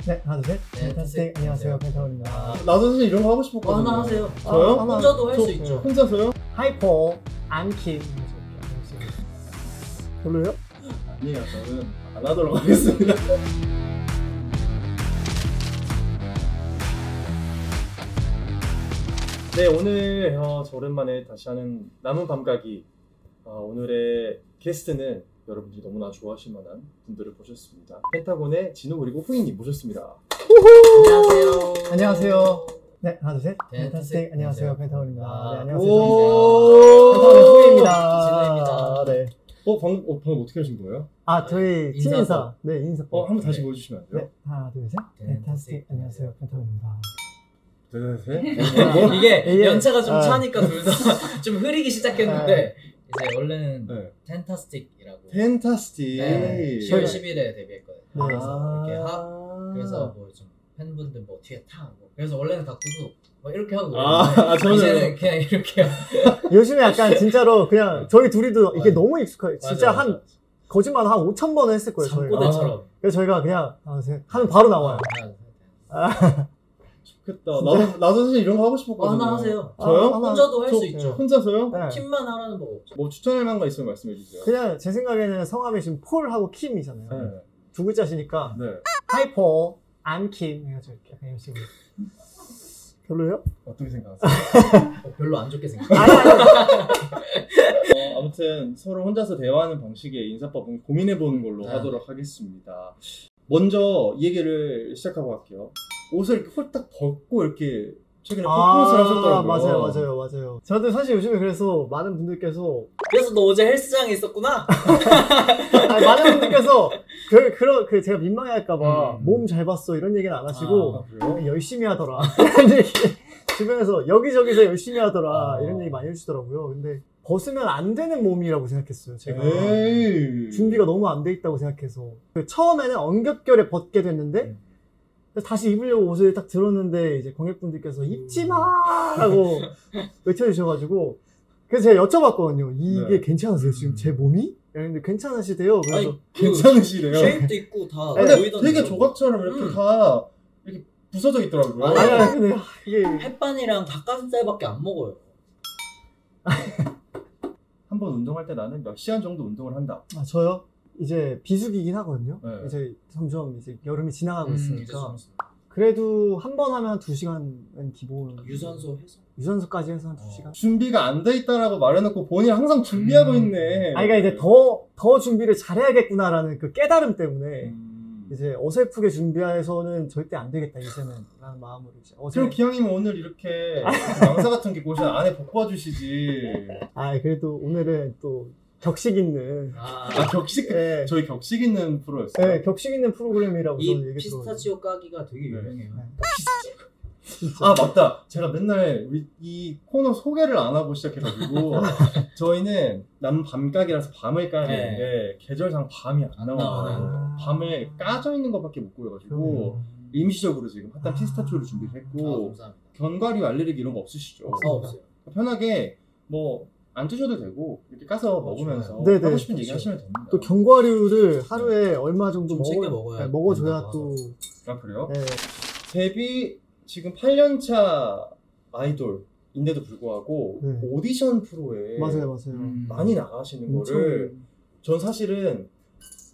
네, 하나, 둘, 셋. 펜타스틱. 안녕하세요, 펜타곤입니다. 나도 사실 이런 거 하고 싶었거든요. 하나 하세요. 저요? 혼자도 할 수 있죠. 혼자서요? 하이퍼, 안킴. 별로요? 아니에요, 저는 안 하도록 하겠습니다. 네, 오늘 저 오랜만에 다시 하는 남은 밤가기. 오늘의 게스트는 여러분들이 너무나 좋아하실 만한 분들을 모셨습니다. 펜타곤의 진우 그리고 후이님 모셨습니다. 안녕하세요. 안녕하세요. 네, 하나, 둘, 셋. 네, 펜타스틱. 안녕하세요, 펜타곤입니다. 네, 안녕하세요. 오, 펜타곤의 후이입니다. 진우입니다. 네. 방금 어떻게 하신 거예요? 저희 인사법. 팀인사. 네, 인사법. 한번 다시 네. 보여주시면 안 돼요? 네, 하나, 둘, 셋. 펜타스틱. 안녕하세요, 펜타곤입니다. 네. 이게 연차가 좀 아. 차니까 둘 다 좀 흐리기 시작했는데 이제 원래는 네. 펜타스틱이라고 펜타스틱. 네, 10월 10일에 데뷔했거든요. 네. 그래서 이렇게 그래서 뭐 좀 팬분들 뭐 뒤에 타고 그래서 원래는 가꾸고 뭐 이렇게 하고 저는 이제는 그냥 이렇게 요즘에 약간 진짜로 그냥 저희 둘이도 이게 맞아. 너무 익숙해요. 진짜 맞아, 한 맞아. 거짓말 한 5,000번은 했을 거예요. 저희가. 잠꼬대처럼 그래서 저희가 그냥 하면 바로 나와요. 좋겠다. 나도 사실 이런 거 하고 싶었거든요. 하나 하세요. 저요? 하나. 혼자도 할 수 저- 있죠. 혼자서요? 네. 팀만 하라는 법 없죠. 뭐 추천할 만한 거 있으면 말씀해 주세요. 그냥 제 생각에는 성함이 지금 폴하고 킴이잖아요. 네. 두 글자시니까 네. 하이퍼, 안킴 해가지고 이렇게 약간 이런 식으로. 별로예요? 어떻게 생각하세요? 별로 안 좋게 생각. 아무튼 서로 혼자서 대화하는 방식의 인사법은 고민해 보는 걸로 네. 하도록 하겠습니다. 먼저 이 얘기를 시작하고 갈게요. 옷을 이렇게 홀딱 벗고 이렇게 최근에 퍼포먼스를 하셨더라고요. 맞아요. 저도 사실 요즘에 그래서 많은 분들께서 그래서 너 어제 헬스장에 있었구나. 많은 분들께서 제가 민망해할까봐 몸 잘 봤어 이런 얘기는 안 하시고 그래요? 열심히 하더라 이런 얘기 주변에서 여기저기서 열심히 하더라 이런 얘기 많이 해주시더라고요. 근데 벗으면 안 되는 몸이라고 생각했어요. 제가 에이. 준비가 너무 안 돼 있다고 생각해서 처음에는 엉겹결에 벗게 됐는데 다시 입으려고 옷을 딱 들었는데 이제 관객분들께서 입지 마라고 외쳐주셔가지고 그래서 제가 여쭤봤거든요. 이게 네. 괜찮으세요? 지금 제 몸이? 이랬는데 괜찮으시대요. 그래서 아니, 괜찮으시래요? 쉐입도 있고 다 근데 보이던데. 되게 조각처럼 이렇게 다 이렇게 부서져 있더라고요. 근데 이게 햇반이랑 닭가슴살밖에 안 먹어요. 한 번 운동할 때 나는 몇 시간 정도 운동을 한다. 저요? 이제 비수기긴 하거든요. 네. 이제 점점 이제 여름이 지나가고 이제 있으니까 좀 그래도 한 번 하면 2시간은 기본 유산소 해서. 유산소까지 해서 한 2시간. 준비가 안 돼 있다라고 말해놓고 본인이 항상 준비하고 있네. 그러니까 이제 더 준비를 잘해야겠구나라는 그 깨달음 때문에 이제 어설프게 준비해서는 절대 안 되겠다 이제는 라는 마음으로 이제 그럼 기왕이면 오늘 이렇게 양사 같은 게 옷을 안에 벗고 와주시지. 그래도 오늘은 또 격식 있는 격식? 네. 저희 격식 있는 프로였어요. 네, 격식 있는 프로그램이라고 저는 이 얘기 피스타치오 까기가 되게 네. 유명해요. 맞다. 제가 맨날 이 코너 소개를 안 하고 시작해가지고 저희는 남은 밤가기라서 밤을 까야 되는데 계절상 밤이 안 나와요. 밤을 까져 있는 것밖에 못 구해가지고 임시적으로 지금 핫한 피스타치오를 준비를 했고 감사합니다. 견과류 알레르기 이런 거 없으시죠? 없어요. 편하게 뭐 안 드셔도 되고 이렇게 까서 먹으면서 네네. 하고 싶은 얘기 그렇죠. 하시면 됩니다. 또 견과류를 하루에 얼마 정도 좀 챙겨 먹어야 먹어줘야 또 그래요? 네. 데뷔 지금 8년차 아이돌인데도 불구하고 네. 오디션 프로에 맞아요. 많이 나가시는 엄청 거를 전 사실은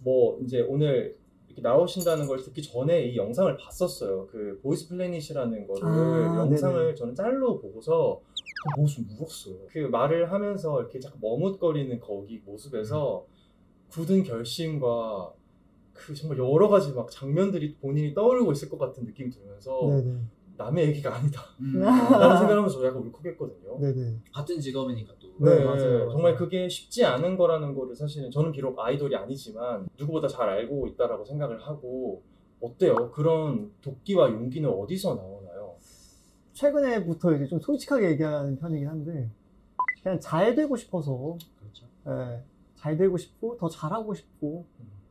뭐 이제 오늘 이렇게 나오신다는 걸 듣기 전에 이 영상을 봤었어요. 그 보이스 플래닛이라는 거를 영상을 네네. 저는 짤로 보고서 그 모습 울었어요. 그 말을 하면서 이렇게 자꾸 머뭇거리는 거기 모습에서 굳은 결심과 그 정말 여러 가지 막 장면들이 본인이 떠오르고 있을 것 같은 느낌이 들면서 네네. 남의 얘기가 아니다 라는 생각을 하면서 저 약간 울컥했거든요. 네네. 같은 직업이니까 또. 네, 맞아요. 정말 그게 쉽지 않은 거라는 거를 사실은 저는 비록 아이돌이 아니지만 누구보다 잘 알고 있다라고 생각을 하고 어때요? 그런 도끼와 용기는 어디서 나오나요? 최근에부터 이제 좀 솔직하게 얘기하는 편이긴 한데 그냥 잘 되고 싶어서 그렇죠. 잘 되고 싶고 더 잘하고 싶고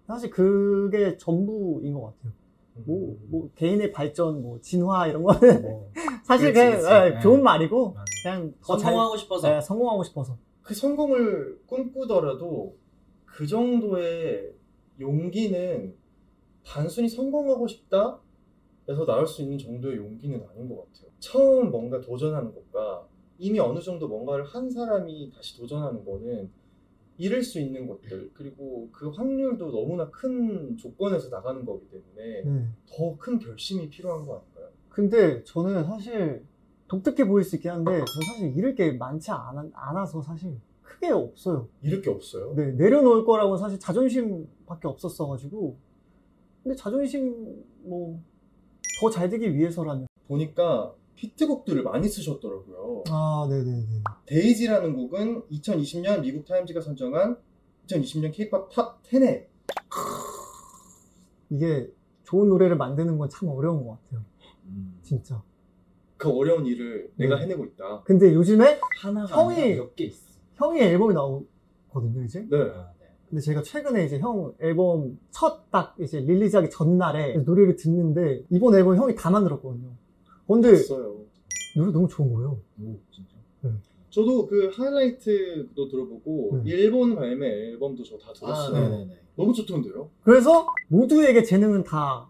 사실 그게 전부인 것 같아요. 뭐 개인의 발전, 뭐 진화 이런 거는 사실 그렇지. 그냥 좋은 말이고 맞아. 그냥 더 성공하고 싶어서. 성공하고 싶어서. 그 성공을 꿈꾸더라도 그 정도의 용기는 단순히 성공하고 싶다 에서 나올 수 있는 정도의 용기는 아닌 것 같아요. 처음 뭔가 도전하는 것과 이미 어느 정도 뭔가를 한 사람이 다시 도전하는 거는 잃을 수 있는 것들, 그리고 그 확률도 너무나 큰 조건에서 나가는 거기 때문에 더 큰 결심이 필요한 거 아닌가요? 근데 저는 사실 독특해 보일 수 있긴 한데 저는 사실 잃을 게 많지 않아서 사실 크게 없어요. 잃을 게 없어요? 네, 내려놓을 거라고 사실 자존심밖에 없었어가지고. 근데 자존심 뭐 더 잘 되기 위해서라면. 보니까 히트곡들을 많이 쓰셨더라고요. 아, 네네네. 데이지라는 곡은 2020년 미국 타임즈가 선정한 2020년 K-pop 탑 10에. 이게 좋은 노래를 만드는 건 참 어려운 것 같아요. 진짜. 그 어려운 일을 내가 해내고 있다. 근데 요즘에 하나가 형이- 아니라 몇 개 있어. 형이 앨범이 나오거든요, 이제. 네. 아, 네. 근데 제가 최근에 이제 형 앨범 첫 딱 이제 릴리즈하기 전날에 노래를 듣는데 이번 앨범 형이 다 만들었거든요. 근데 봤어요. 노래 너무 좋은 거예요. 오, 진짜? 저도 그 하이라이트도 들어보고 일본 발매 앨범도 저 다 아, 들었어요. 네네네. 너무 좋던데요? 그래서 모두에게 재능은 다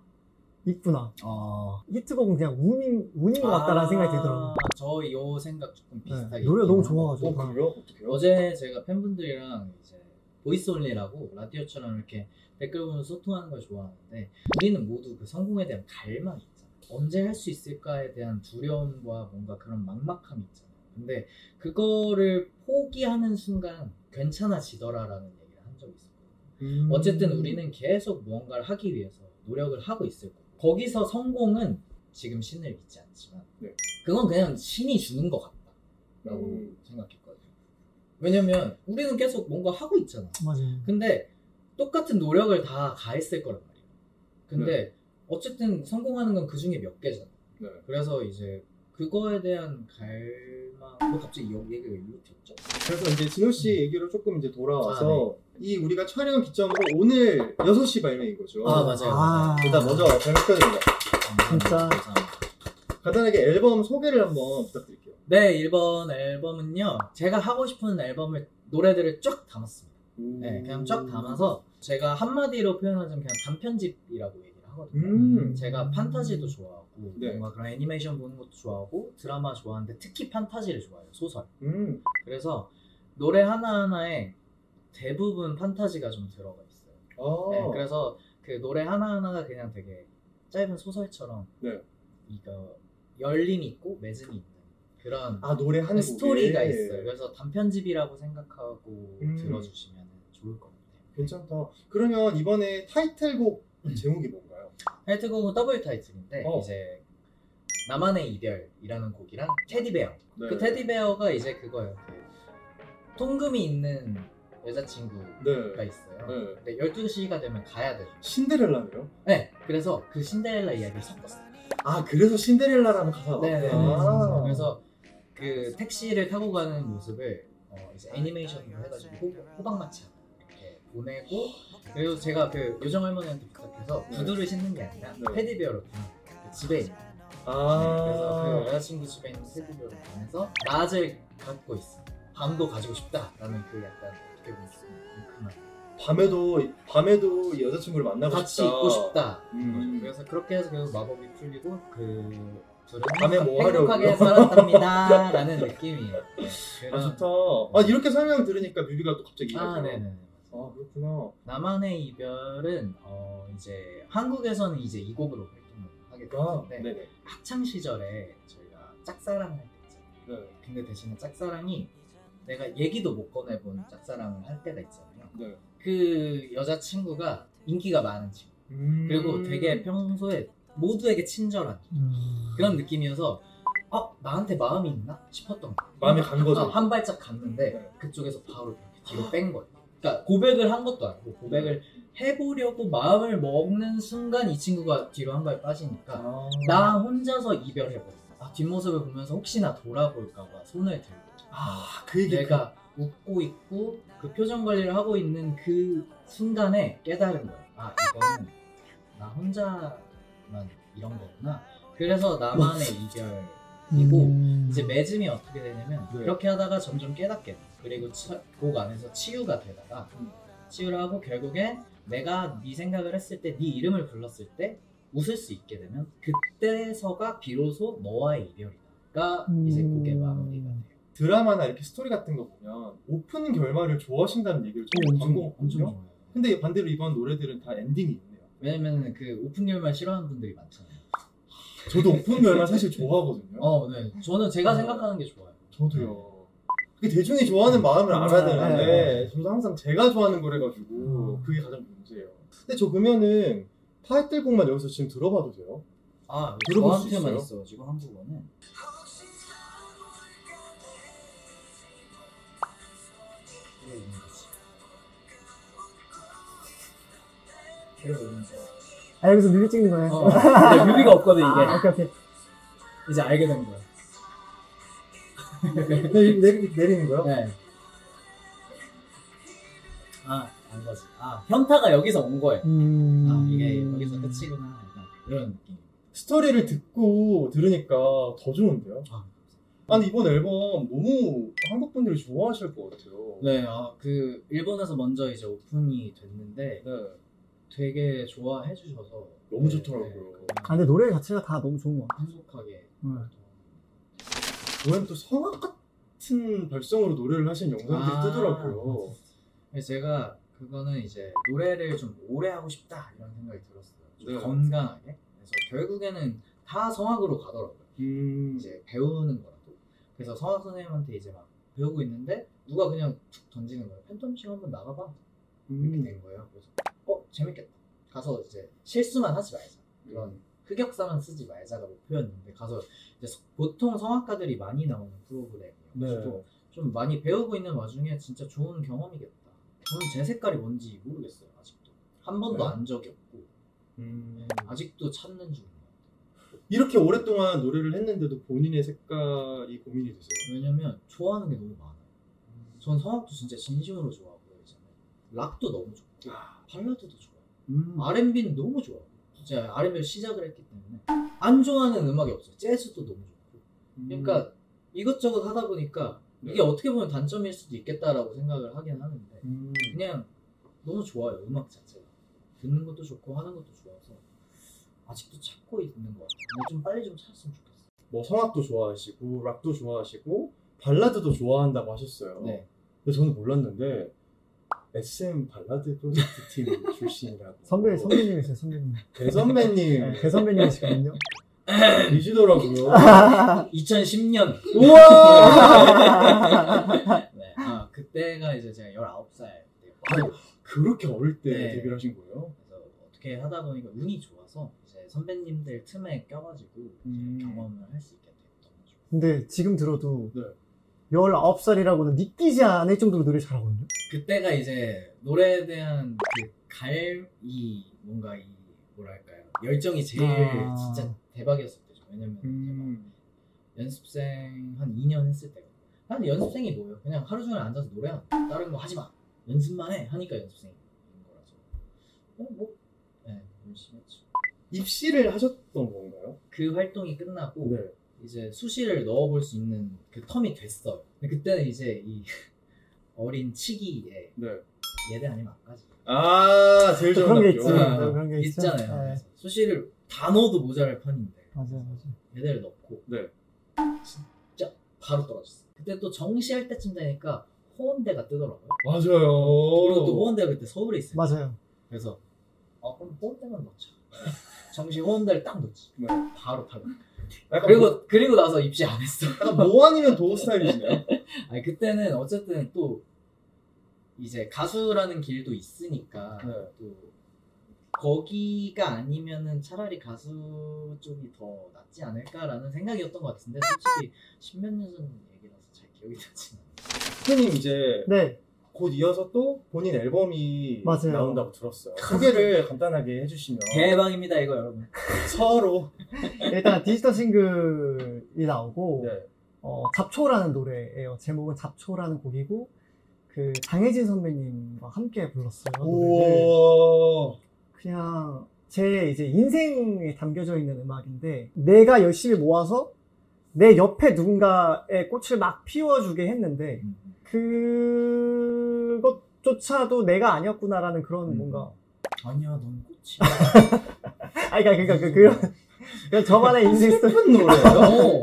있구나. 아, 히트곡은 그냥 운인 것 같다라는 생각이 들더라고요. 저 요 생각 조금 비슷하게. 네, 노래가 너무 있긴 하고. 좋아가지고. 그래요? 어떡해요? 어제 제가 팬분들이랑 이제 보이스온리라고 라디오처럼 이렇게 댓글 보면 소통하는 걸 좋아하는데 우리는 모두 그 성공에 대한 갈망이 있잖아요. 언제 할 수 있을까에 대한 두려움과 뭔가 그런 막막함이 있잖아요. 근데 그거를 포기하는 순간 괜찮아지더라라는 얘기를 한 적이 있었거든요. 어쨌든 우리는 계속 무언가를 하기 위해서 노력을 하고 있을 거고 거기서 성공은 지금 신을 믿지 않지만 네. 그건 그냥 신이 주는 것 같다라고 생각했거든요. 왜냐면 우리는 계속 뭔가 하고 있잖아. 맞아요. 근데 똑같은 노력을 다 가했을 거란 말이에요. 근데 어쨌든 성공하는 건 그 중에 몇 개잖아. 네. 그래서 이제 그거에 대한 갈망. 뭐 갑자기 얘기가 일로 튀었죠? 그래서 이제 진호 씨 얘기로 조금 이제 돌아와서 이 우리가 촬영 기점으로 오늘 6시 발매인 거죠. 아, 맞아요. 아. 일단 먼저 잘 축하드립니다. 진짜. 감사합니다. 간단하게 앨범 소개를 한번 부탁드릴게요. 네, 1번 앨범은요. 제가 하고 싶은 노래들을 쫙 담았습니다. 네, 그냥 쫙 담아서 제가 한마디로 표현하자면 그냥 단편집이라고 얘기를 하거든요. 제가 판타지도 좋아하고 네. 뭔가 그런 애니메이션 보는 것도 좋아하고 드라마 좋아하는데 특히 판타지를 좋아해요. 소설. 그래서 노래 하나하나에 대부분 판타지가 좀 들어가 있어요. 아. 네, 그래서 그 노래 하나하나가 그냥 되게 짧은 소설처럼 네. 이거 열림이 있고 매듭이 있는 그런 노래 한 곡에 스토리가 있어요. 그래서 단편집이라고 생각하고 들어주시면 좋을 것 같아요. 괜찮다. 그러면 이번에 타이틀곡 제목이 뭔가요? 타이틀곡은 더블 타이틀인데 어. 이제 나만의 이별이라는 곡이랑 테디베어. 네. 그 테디베어가 이제 그거예요. 그 통금이 있는 여자친구가 있어요. 네. 근데 12시가 되면 가야 돼요. 신데렐라네요? 네, 그래서 그 신데렐라 이야기를 섞었어요. 그래서 신데렐라라는 가사가 네, 나왔구나. 그래서 그 택시를 타고 가는 모습을 이제 애니메이션으로 해가지고 호박마차 이렇게 보내고 그리고 제가 그 요정 할머니한테 부탁해서 구두를 신는 게 아니라 네. 테디베어를 보내 집에 있는 그래서 그 여자친구 집에 있는 테디베어를 보내서 낮을 갖고 있어 밤도 가지고 싶다라는 그 약간 어떻게 보면 좀 밤에도 이 여자친구를 만나고 같이 싶다. 있고 싶다. 그래서 그렇게 해서 계속 마법이 풀리고 그 둘은 밤에 뭐 행복하게 하려고요? 살았답니다 라는 느낌이에요. 네, 좋다. 이렇게 설명 들으니까 뮤비가 또 갑자기 이해가 돼요. 네네. 그렇구나. 나만의 이별은 이제 한국에서는 이제 이 곡으로 활동을 하게 됐는데 네네. 학창 시절에 저희가 짝사랑을 할 때 있잖아요. 네. 근데 대신에 짝사랑이 내가 얘기도 못 꺼내본 짝사랑을 할 때가 있잖아요. 네. 그 여자친구가 인기가 많은 친구 그리고 되게 평소에 모두에게 친절한 그런 느낌이어서 나한테 마음이 있나 싶었던 거예요. 마음이 간 거죠. 한 발짝 갔는데 네. 그쪽에서 바로 이렇게 뒤로 뺀 거예요. 그러니까 고백을 한 것도 아니고 고백을 해보려고 마음을 먹는 순간 이 친구가 뒤로 한 발 빠지니까 나 혼자서 이별해버렸어. 뒷모습을 보면서 혹시나 돌아볼까봐 손을 들고 그 얘기 내가 웃고 있고 그 표정 관리를 하고 있는 그 순간에 깨달은 거예요. 이거는 나 혼자만 이런 거구나. 그래서 나만의 이별이고 이제 맺음이 어떻게 되냐면 그렇게 하다가 점점 깨닫게 돼. 그리고 곡 안에서 치유가 되다가 치유를 하고 결국에 내가 네 생각을 했을 때 네 이름을 불렀을 때 웃을 수 있게 되면 그때서가 비로소 너와의 이별이다가 이제 곡의 마무리가 돼요. 드라마나 이렇게 스토리 같은 거 보면 오픈 결말을 좋아하신다는 얘기를 좀 엄청 봤거든요. 좋아요. 근데 반대로 이번 노래들은 다 엔딩이 있네요. 왜냐면 그 오픈 결말 싫어하는 분들이 많잖아요. 저도 오픈 결말 사실 좋아하거든요. 네. 저는 제가 생각하는 게 좋아요. 저도요. 그게 대중이 좋아하는 마음을 알아야 되는데 네. 저도 항상 제가 좋아하는 거래가지고 그게 가장 문제예요. 근데 저 그러면은 타이틀곡만 여기서 지금 들어봐도 돼요? 들어볼 수 저한테만 있어요? 있어가지고 한국어는 여기서 뮤비 찍는 거예요? 근데 뮤비가 없거든 이게. 오케이. 이제 알게 된 거야. 내리는 거요? 네. 안 거지. 현타가 여기서 온 거예요. 이게 여기서 끝이구나. 약간 이런 느낌. 스토리를 듣고 들으니까 더 좋은데요? 아니 이번 앨범 너무 한국 분들이 좋아하실 것 같아요. 네, 그 일본에서 먼저 이제 오픈이 됐는데 네. 되게 좋아해 주셔서 너무 좋더라고요. 근데 노래 자체가 다 너무 좋은 것 같아요. 행복하게. 저는 또 성악 같은 발성으로 노래를 하신 영상들이 뜨더라고요. 제가 그거는 이제 노래를 좀 오래 하고 싶다 이런 생각이 들었어요. 좀 네. 건강하게. 그래서 결국에는 다 성악으로 가더라고요. 이제 배우는 거라도. 그래서 성악 선생님한테 이제 막 배우고 있는데 누가 그냥 툭 던지는 거예요. 팬텀싱 한번 나가봐. 이렇게 된 거예요. 그래서 재밌겠다. 가서 이제 실수만 하지 말자. 이런 흑역사만 쓰지 말자가 목표였는데 가서 이제 보통 성악가들이 많이 나오는 프로그램이어서 네. 좀 많이 배우고 있는 와중에 진짜 좋은 경험이겠다. 저는 제 색깔이 뭔지 모르겠어요. 아직도 한 번도 네? 안 적이 없고 아직도 찾는 중이에요. 이렇게 오랫동안 노래를 했는데도 본인의 색깔이 고민이 되세요? 왜냐면 좋아하는 게 너무 많아요. 전 성악도 진짜 진심으로 좋아하고요. 락도 너무 좋고 발라드도 좋아요. R&B는 너무 좋아요. 제가 R&B를 시작을 했기 때문에 안 좋아하는 음악이 없어요. 재즈도 너무 좋고. 그러니까 이것저것 하다 보니까 이게 어떻게 보면 단점일 수도 있겠다라고 생각을 하긴 하는데 그냥 너무 좋아요. 음악 자체가. 듣는 것도 좋고 하는 것도 좋아서 아직도 찾고 있는 것 같아요. 좀 빨리 좀 찾았으면 좋겠어요. 뭐 성악도 좋아하시고 락도 좋아하시고 발라드도 좋아한다고 하셨어요. 네. 근데 저는 몰랐는데 SM 발라드 프로젝트 팀 출신이라고. 선배님이세요, 선배님. 대선배님 대선배님이시거든요. 이시더라고요. 2010년. 우와! 네. 그때가 이제 제가 19살 아니, 그렇게 어릴 때 네. 데뷔를 하신 거예요? 그래서 어떻게 하다 보니까 운이 좋아서 이제 선배님들 틈에 껴가지고 이제 경험을 할 수 있게 됐던 거죠. 근데 지금 들어도 네. 19살이라고는 믿기지 않을 정도로 노래 잘하거든요. 그때가 이제 노래에 대한 그 뭔가 뭐랄까요, 열정이 제일 진짜 대박이었을 때죠. 왜냐면 제가 연습생 한 2년 했을 때가. 근데 연습생이 뭐예요? 그냥 하루 종일 앉아서 노래하는 거. 다른 거 하지 마. 연습만 해. 하니까 연습생인 거라서. 네, 열심히 했죠. 입시를 하셨던 건가요? 그 활동이 끝나고 네. 이제 수시를 넣어볼 수 있는 그 텀이 됐어요. 근데 그때는 이제 이 어린 치기에 네. 예대 아니면 안 가지. 제일 좋은 그런 게 학교. 있지. 그런 게 있죠. 있잖아요. 네. 그래서 수시를 다 넣어도 모자랄 판인데 맞아요. 예대를 넣고 네. 진짜 바로 떨어졌어. 그때 또 정시할 때쯤 되니까 호원대가 뜨더라고요. 맞아요. 그리고 또 호원대가 그때 서울에 있어요. 맞아요. 그래서 그럼 호원대만 넣자. 정시 호원대를 딱 넣지. 네. 바로 타고. 약간 그리고 나서 입시 안 했어. 약간 뭐 아니면 도 스타일이시네요. 아니 그때는 어쨌든 또 이제 가수라는 길도 있으니까 네. 또 거기가 아니면은 차라리 가수 쪽이 더 낫지 않을까라는 생각이었던 것 같은데 솔직히 십몇 년 전 얘기라서 잘 기억이 나지 않아요. 대표님 이제 네. 곧 이어서 또 본인 앨범이 맞아요. 나온다고 들었어요. 소개를 간단하게 해주시면. 대박입니다 이거 여러분. 서로. 일단 디지털 싱글이 나오고 네. 잡초라는 노래예요. 제목은 잡초라는 곡이고 그 장혜진 선배님과 함께 불렀어요. 노래를. 오. 그냥 제 이제 인생에 담겨져 있는 음악인데 내가 열심히 모아서 내 옆에 누군가의 꽃을 막 피워주게 했는데 그것조차도 내가 아니었구나라는 그런 뭔가 아니야 넌 꽃이야. 아니 그러니까 그런 저만의 인생 스토리. 슬픈 노래예요?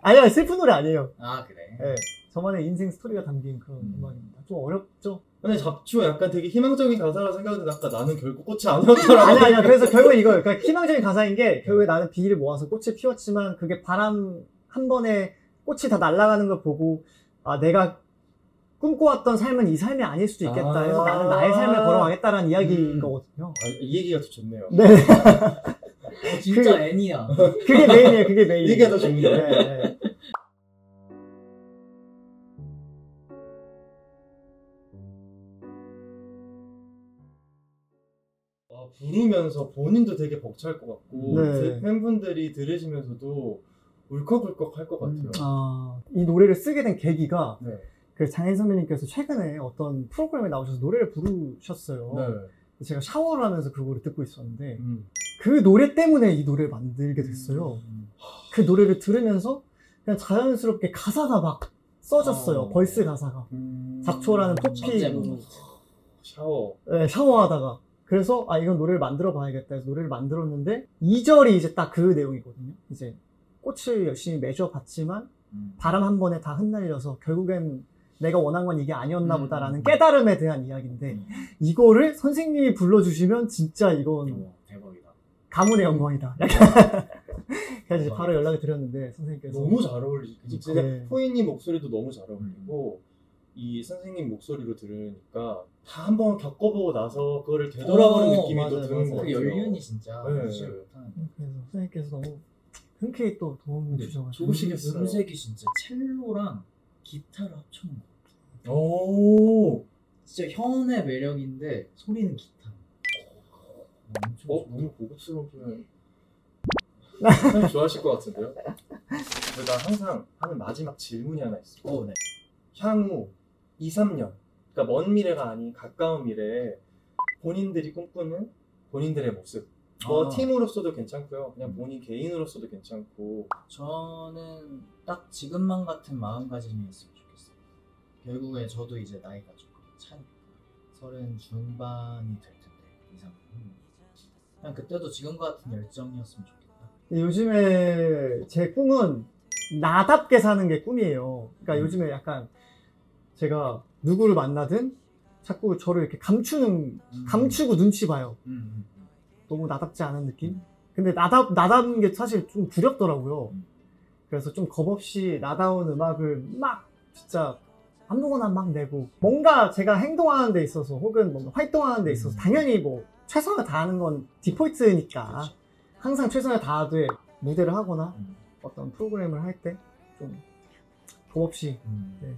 아니요, 슬픈 노래 아니에요. 아 그래. 네, 저만의 인생 스토리가 담긴 그런 음악입니다. 좀 어렵죠? 근데 잡초 약간 되게 희망적인 가사라 생각했는데 아까 나는 결국 꽃이 아니었더라고. 아니야. 그래서 결국 이거예요. 그러니까 희망적인 가사인 게 결국에 나는 비를 모아서 꽃을 피웠지만 그게 바람 한 번에 꽃이 다 날아가는 걸 보고 아 내가 꿈꿔왔던 삶은 이 삶이 아닐 수도 있겠다 해서 나는 나의 삶을 걸어가겠다라는 이야기인 거거든요. 아, 이 얘기가 더 좋네요. 네. 진짜 애니야. 그게 메인이에요. 그게 메인. 이 얘기가 더 좋네요. 네. 부르면서 본인도 되게 벅찰 것 같고 네. 팬분들이 들으시면서도 울컥울컥 할 것 같아요. 이 노래를 쓰게 된 계기가 네. 그 장인 선배님께서 최근에 어떤 프로그램에 나오셔서 노래를 부르셨어요. 네. 제가 샤워를 하면서 그거를 듣고 있었는데 그 노래 때문에 이 노래를 만들게 됐어요. 그 노래를 들으면서 그냥 자연스럽게 가사가 막 써졌어요. 벌스 가사가. 잡초라는 토피 샤워. 네, 샤워하다가 그래서 이건 노래를 만들어 봐야겠다 해서 노래를 만들었는데 2절이 이제 딱 그 내용이거든요. 이제 꽃을 열심히 맺어 봤지만 바람 한 번에 다 흩날려서 결국엔 내가 원한 건 이게 아니었나 보다라는 깨달음에 대한 이야기인데 이거를 선생님이 불러주시면 진짜 이건 대박이다. 가문의 영광이다. 약간 그래서 이제 바로 연락을 드렸는데 선생님께서 너무 잘 어울리고 진짜 네. 포이님 목소리도 너무 잘 어울리고 이 선생님 목소리로 들으니까 다 한번 겪어보고 나서 그거를 되돌아보는 느낌이 또 맞아요, 드는 맞아요. 것 그 같아요. 연륜이 진짜 네. 무시를 못하는. 그래서 선생님께서 너무 흔쾌히 또 도움을 주셔가지고 좋으시겠어요. 음색이 진짜 첼로랑 기타를 합쳐놓은 것 같아. 오. 진짜 현의 매력인데 소리는 기타. 엄청 좋아. 너무 고급스러우면 참 좋아하실 것 같은데요? 제가 항상 하는 마지막 질문이 하나 있어요. 네. 향후 2, 3년, 그러니까 먼 미래가 아닌 가까운 미래에 본인들이 꿈꾸는 본인들의 모습. 뭐 팀으로서도 괜찮고요. 그냥 본인 개인으로서도 괜찮고. 저는 딱 지금만 같은 마음가짐이었으면 좋겠어요. 결국에 저도 이제 나이가 조금 차니까 30 중반이 될 텐데 2, 3년. 그냥 그때도 지금과 같은 열정이었으면 좋겠다. 요즘에 제 꿈은 나답게 사는 게 꿈이에요. 그러니까 요즘에 약간 제가 누구를 만나든 자꾸 저를 이렇게 감추고 눈치 봐요. 너무 나답지 않은 느낌? 근데 나다운 게 사실 좀 두렵더라고요. 그래서 좀 겁없이 나다운 음악을 막 진짜 아무거나 막 내고 뭔가 제가 행동하는 데 있어서 혹은 뭔가 활동하는 데 있어서 당연히 뭐 최선을 다하는 건 디폴트니까 그렇죠. 항상 최선을 다하되 무대를 하거나 어떤 프로그램을 할 때 좀 겁없이 네,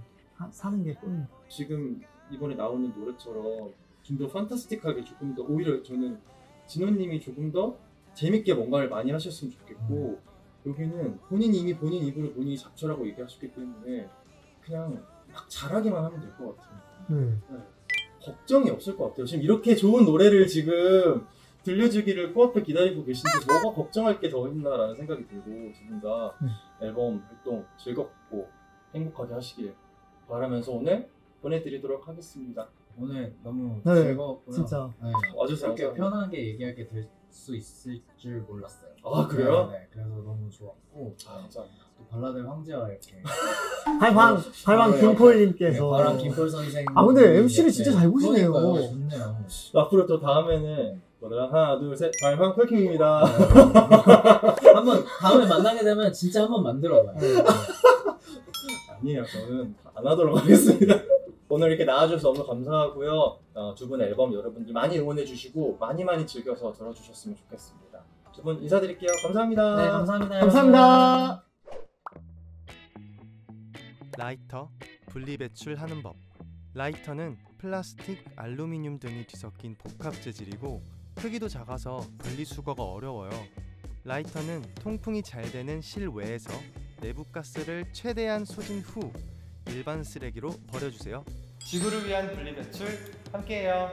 사는 게 꿈입니다. 지금 이번에 나오는 노래처럼 좀 더 판타스틱하게 조금 더 오히려 저는 진호님이 조금 더 재밌게 뭔가를 많이 하셨으면 좋겠고 여기는 본인이 이미 본인 입으로 본인이 잡초라고 얘기하셨기 때문에 그냥 막 잘하기만 하면 될 것 같아요. 네. 걱정이 없을 것 같아요. 지금 이렇게 좋은 노래를 지금 들려주기를 코앞에 기다리고 계신데 뭐가 걱정할 게 더 있나라는 생각이 들고 두 분 다 앨범 활동 즐겁고 행복하게 하시길 바라면서 오늘 보내드리도록 하겠습니다. 오늘 너무 네, 즐거웠고요. 진짜. 네. 와주세요. 이렇게 편하게 얘기하게 될 수 있을 줄 몰랐어요. 아 그래요? 네, 그래서 너무 좋았고 감사합니다. 또 발라드 황제와 이렇게 발방 네, 김폴님께서 바람 김폴 선생. 근데 MC를 진짜 잘 보시네요. 그러니까요. 좋네요. 앞으로 또 다음에는 오늘 하나 둘 셋 발방 폴킹입니다. 한번 다음에 만나게 되면 진짜 한번 만들어봐요. 아니에요. 저는 안 하도록 하겠습니다. 오늘 이렇게 나와주셔서 너무 감사하고요. 두 분 앨범 여러분들 많이 응원해주시고 많이 즐겨서 들어주셨으면 좋겠습니다. 두 분 인사드릴게요. 감사합니다. 네, 감사합니다. 감사합니다. 라이터 분리배출하는 법. 라이터는 플라스틱, 알루미늄 등이 뒤섞인 복합 재질이고 크기도 작아서 분리수거가 어려워요. 라이터는 통풍이 잘 되는 실외에서 내부 가스를 최대한 쏟은 후 일반 쓰레기로 버려주세요. 지구를 위한 분리배출 함께해요.